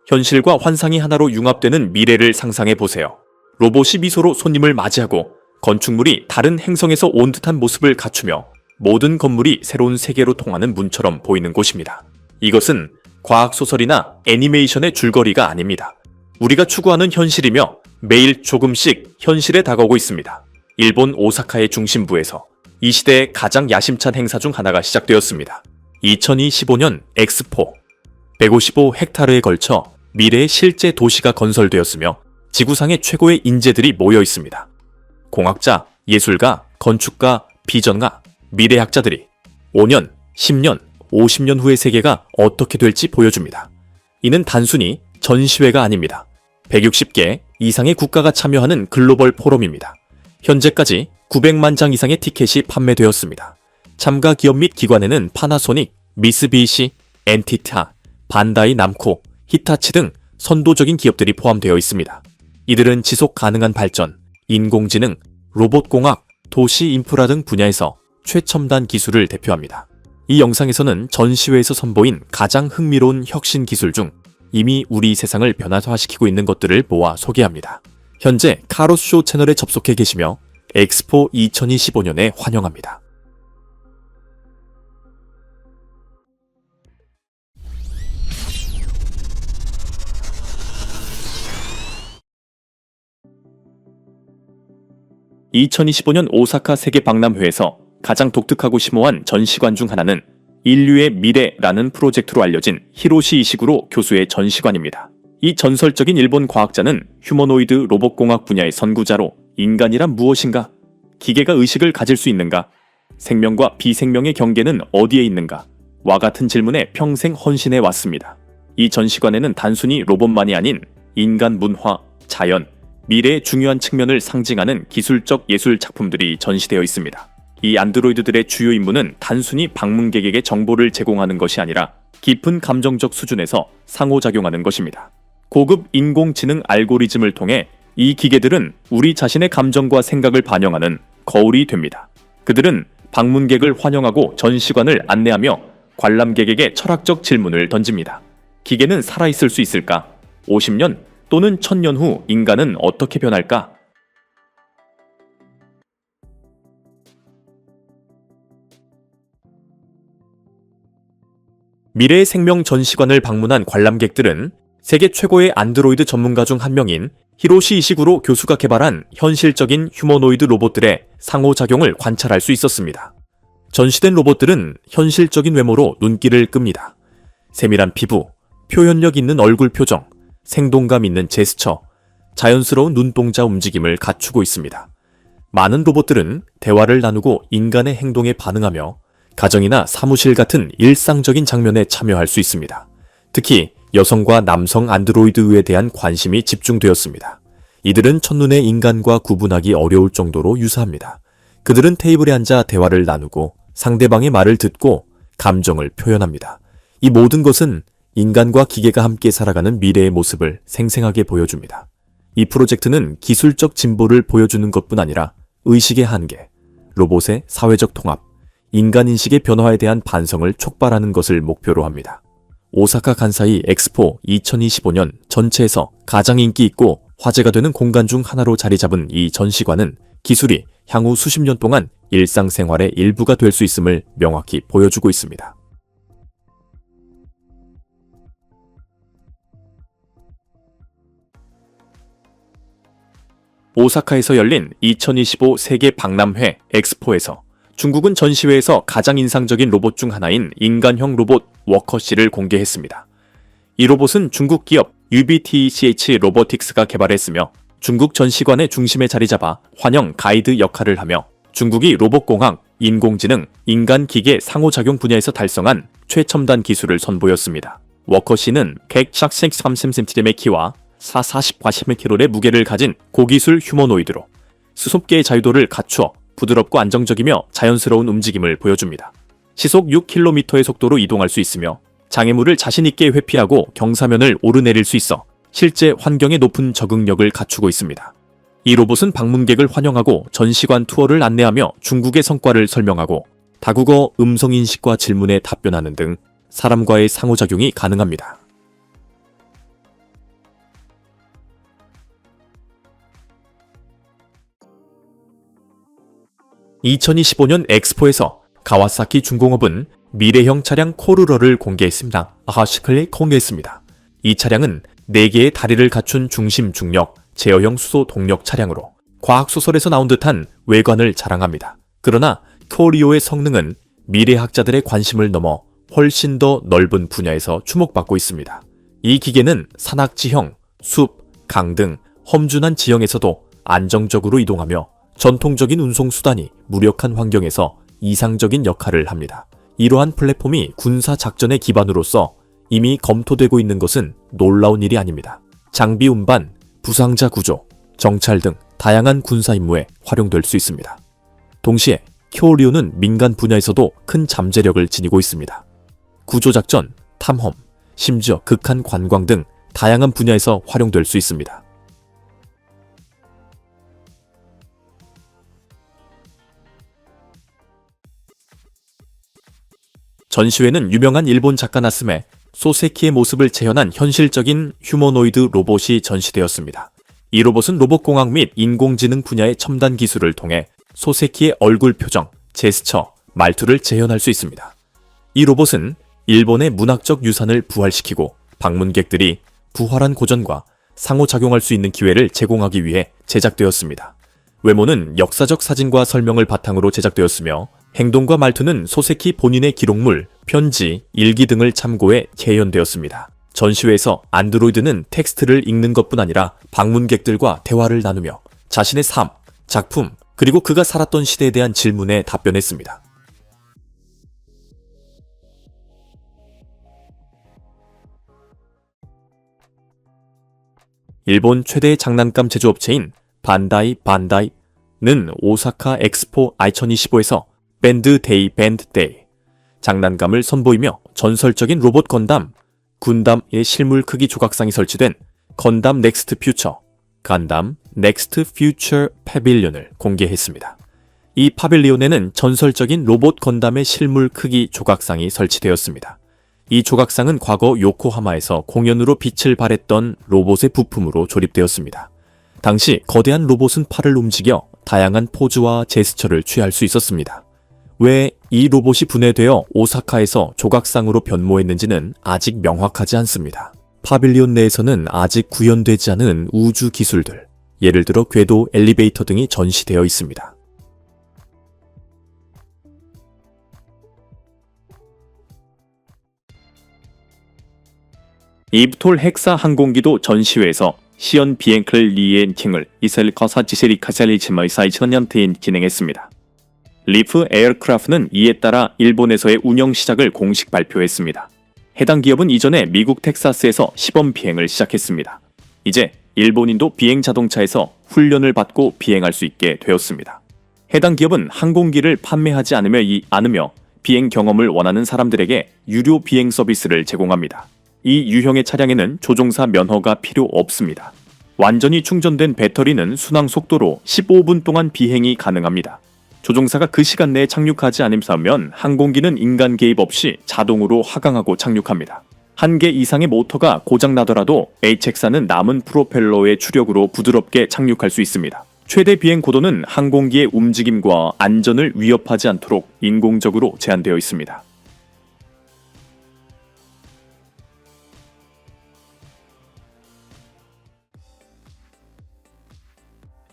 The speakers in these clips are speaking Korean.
현실과 환상이 하나로 융합되는 미래를 상상해 보세요. 로봇이 미소로 손님을 맞이하고 건축물이 다른 행성에서 온 듯한 모습을 갖추며 모든 건물이 새로운 세계로 통하는 문처럼 보이는 곳입니다. 이것은 과학소설이나 애니메이션의 줄거리가 아닙니다. 우리가 추구하는 현실이며 매일 조금씩 현실에 다가오고 있습니다. 일본 오사카의 중심부에서 이 시대의 가장 야심찬 행사 중 하나가 시작되었습니다. 2025년 엑스포. 155헥타르에 걸쳐 미래의 실제 도시가 건설되었으며 지구상의 최고의 인재들이 모여 있습니다. 공학자, 예술가, 건축가, 비전가, 미래학자들이 5년, 10년, 50년 후의 세계가 어떻게 될지 보여줍니다. 이는 단순히 전시회가 아닙니다. 160개 이상의 국가가 참여하는 글로벌 포럼입니다. 현재까지 900만 장 이상의 티켓이 판매되었습니다. 참가 기업 및 기관에는 파나소닉, 미쓰비시, 엔티타, 반다이 남코, 히타치 등 선도적인 기업들이 포함되어 있습니다. 이들은 지속 가능한 발전, 인공지능, 로봇공학, 도시 인프라 등 분야에서 최첨단 기술을 대표합니다. 이 영상에서는 전시회에서 선보인 가장 흥미로운 혁신 기술 중 이미 우리 세상을 변화시키고 있는 것들을 모아 소개합니다. 현재 카로스쇼 채널에 접속해 계시며 엑스포 2025년에 환영합니다. (2025년) 오사카 세계박람회에서 가장 독특하고 심오한 전시관 중 하나는 인류의 미래라는 프로젝트로 알려진 히로시 이시구로 교수의 전시관입니다. 이 전설적인 일본 과학자는 휴머노이드 로봇공학 분야의 선구자로 인간이란 무엇인가? 기계가 의식을 가질 수 있는가? 생명과 비생명의 경계는 어디에 있는가? 와 같은 질문에 평생 헌신해 왔습니다. 이 전시관에는 단순히 로봇만이 아닌 인간 문화, 자연, 미래의 중요한 측면을 상징하는 기술적 예술 작품들이 전시되어 있습니다. 이 안드로이드들의 주요 임무는 단순히 방문객에게 정보를 제공하는 것이 아니라 깊은 감정적 수준에서 상호작용하는 것입니다. 고급 인공지능 알고리즘을 통해 이 기계들은 우리 자신의 감정과 생각을 반영하는 거울이 됩니다. 그들은 방문객을 환영하고 전시관을 안내하며 관람객에게 철학적 질문을 던집니다. 기계는 살아있을 수 있을까? 50년 또는 1000년 후 인간은 어떻게 변할까? 미래의 생명 전시관을 방문한 관람객들은 세계 최고의 안드로이드 전문가 중 한 명인 히로시 이시구로 교수가 개발한 현실적인 휴머노이드 로봇들의 상호작용을 관찰할 수 있었습니다. 전시된 로봇들은 현실적인 외모로 눈길을 끕니다. 세밀한 피부, 표현력 있는 얼굴 표정, 생동감 있는 제스처, 자연스러운 눈동자 움직임을 갖추고 있습니다. 많은 로봇들은 대화를 나누고 인간의 행동에 반응하며 가정이나 사무실 같은 일상적인 장면에 참여할 수 있습니다. 특히 여성과 남성 안드로이드에 대한 관심이 집중되었습니다. 이들은 첫눈에 인간과 구분하기 어려울 정도로 유사합니다. 그들은 테이블에 앉아 대화를 나누고 상대방의 말을 듣고 감정을 표현합니다. 이 모든 것은 인간과 기계가 함께 살아가는 미래의 모습을 생생하게 보여줍니다. 이 프로젝트는 기술적 진보를 보여주는 것뿐 아니라 의식의 한계, 로봇의 사회적 통합, 인간인식의 변화에 대한 반성을 촉발하는 것을 목표로 합니다. 오사카 간사이 엑스포 2025년 전체에서 가장 인기 있고 화제가 되는 공간 중 하나로 자리 잡은 이 전시관은 기술이 향후 수십 년 동안 일상생활의 일부가 될 수 있음을 명확히 보여주고 있습니다. 오사카에서 열린 2025 세계 박람회 엑스포에서 중국은 전시회에서 가장 인상적인 로봇 중 하나인 인간형 로봇 워커씨를 공개했습니다. 이 로봇은 중국 기업 UBTECH 로보틱스가 개발했으며 중국 전시관의 중심에 자리 잡아 환영 가이드 역할을 하며 중국이 로봇공학, 인공지능, 인간-기계 상호작용 분야에서 달성한 최첨단 기술을 선보였습니다. 워커씨는 143cm의 키와 440kg의 무게를 가진 고기술 휴머노이드로 수sob계의 자유도를 갖추어 부드럽고 안정적이며 자연스러운 움직임을 보여줍니다. 시속 6km의 속도로 이동할 수 있으며 장애물을 자신있게 회피하고 경사면을 오르내릴 수 있어 실제 환경에 높은 적응력을 갖추고 있습니다. 이 로봇은 방문객을 환영하고 전시관 투어를 안내하며 중국의 성과를 설명하고 다국어 음성인식과 질문에 답변하는 등 사람과의 상호작용이 가능합니다. 2025년 엑스포에서 가와사키 중공업은 미래형 차량 코르러를 공개했습니다. 공개했습니다. 이 차량은 4개의 다리를 갖춘 중심 중력, 제어형 수소 동력 차량으로 과학소설에서 나온 듯한 외관을 자랑합니다. 그러나 코리오의 성능은 미래학자들의 관심을 넘어 훨씬 더 넓은 분야에서 주목받고 있습니다. 이 기계는 산악지형, 숲, 강 등 험준한 지형에서도 안정적으로 이동하며 전통적인 운송수단이 무력한 환경에서 이상적인 역할을 합니다. 이러한 플랫폼이 군사 작전의 기반으로서 이미 검토되고 있는 것은 놀라운 일이 아닙니다. 장비 운반, 부상자 구조, 정찰 등 다양한 군사 임무에 활용될 수 있습니다. 동시에 쿄리오는 민간 분야에서도 큰 잠재력을 지니고 있습니다. 구조작전, 탐험, 심지어 극한 관광 등 다양한 분야에서 활용될 수 있습니다. 전시회는 유명한 일본 작가 나스메 소세키의 모습을 재현한 현실적인 휴머노이드 로봇이 전시되었습니다. 이 로봇은 로봇공학 및 인공지능 분야의 첨단 기술을 통해 소세키의 얼굴 표정, 제스처, 말투를 재현할 수 있습니다. 이 로봇은 일본의 문학적 유산을 부활시키고 방문객들이 부활한 고전과 상호작용할 수 있는 기회를 제공하기 위해 제작되었습니다. 외모는 역사적 사진과 설명을 바탕으로 제작되었으며 행동과 말투는 소세키 본인의 기록물, 편지, 일기 등을 참고해 재현되었습니다. 전시회에서 안드로이드는 텍스트를 읽는 것뿐 아니라 방문객들과 대화를 나누며 자신의 삶, 작품, 그리고 그가 살았던 시대에 대한 질문에 답변했습니다. 일본 최대의 장난감 제조업체인 반다이는 오사카 엑스포 2025에서 밴드 데이 장난감을 선보이며 전설적인 로봇 건담, 군담의 실물 크기 조각상이 설치된 건담 넥스트 퓨처, 간담 넥스트 퓨처 패빌리온을 공개했습니다. 이 파빌리온에는 전설적인 로봇 건담의 실물 크기 조각상이 설치되었습니다. 이 조각상은 과거 요코하마에서 공연으로 빛을 발했던 로봇의 부품으로 조립되었습니다. 당시 거대한 로봇은 팔을 움직여 다양한 포즈와 제스처를 취할 수 있었습니다. 왜 이 로봇이 분해되어 오사카에서 조각상으로 변모했는지는 아직 명확하지 않습니다. 파빌리온 내에서는 아직 구현되지 않은 우주 기술들, 예를 들어 궤도 엘리베이터 등이 전시되어 있습니다. 이브톨 핵사 항공기도 전시회에서 시연 비행클 리엔팅을 이셀 커사 지세리 카살리치마의 사이천년태인 진행했습니다. 리프 에어크래프트는 이에 따라 일본에서의 운영 시작을 공식 발표했습니다. 해당 기업은 이전에 미국 텍사스에서 시범 비행을 시작했습니다. 이제 일본인도 비행 자동차에서 훈련을 받고 비행할 수 있게 되었습니다. 해당 기업은 항공기를 판매하지 않으며 비행 경험을 원하는 사람들에게 유료 비행 서비스를 제공합니다. 이 유형의 차량에는 조종사 면허가 필요 없습니다. 완전히 충전된 배터리는 순항 속도로 15분 동안 비행이 가능합니다. 조종사가 그 시간 내에 착륙하지 않으면 항공기는 인간 개입 없이 자동으로 하강하고 착륙합니다. 1개 이상의 모터가 고장나더라도 H핵사는 남은 프로펠러의 추력으로 부드럽게 착륙할 수 있습니다. 최대 비행 고도는 항공기의 움직임과 안전을 위협하지 않도록 인공적으로 제한되어 있습니다.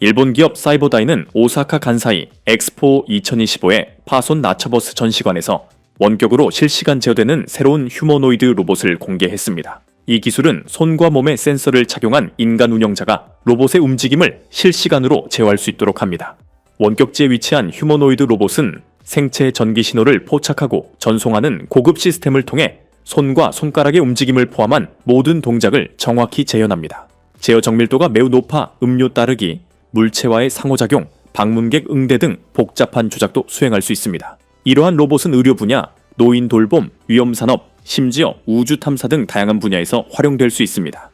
일본 기업 사이버다이는 오사카 간사이 엑스포 2025의 파손 나처버스 전시관에서 원격으로 실시간 제어되는 새로운 휴머노이드 로봇을 공개했습니다. 이 기술은 손과 몸에 센서를 착용한 인간 운영자가 로봇의 움직임을 실시간으로 제어할 수 있도록 합니다. 원격지에 위치한 휴머노이드 로봇은 생체 전기 신호를 포착하고 전송하는 고급 시스템을 통해 손과 손가락의 움직임을 포함한 모든 동작을 정확히 재현합니다. 제어 정밀도가 매우 높아 음료 따르기, 물체와의 상호작용, 방문객 응대 등 복잡한 조작도 수행할 수 있습니다. 이러한 로봇은 의료 분야, 노인 돌봄, 위험산업, 심지어 우주 탐사 등 다양한 분야에서 활용될 수 있습니다.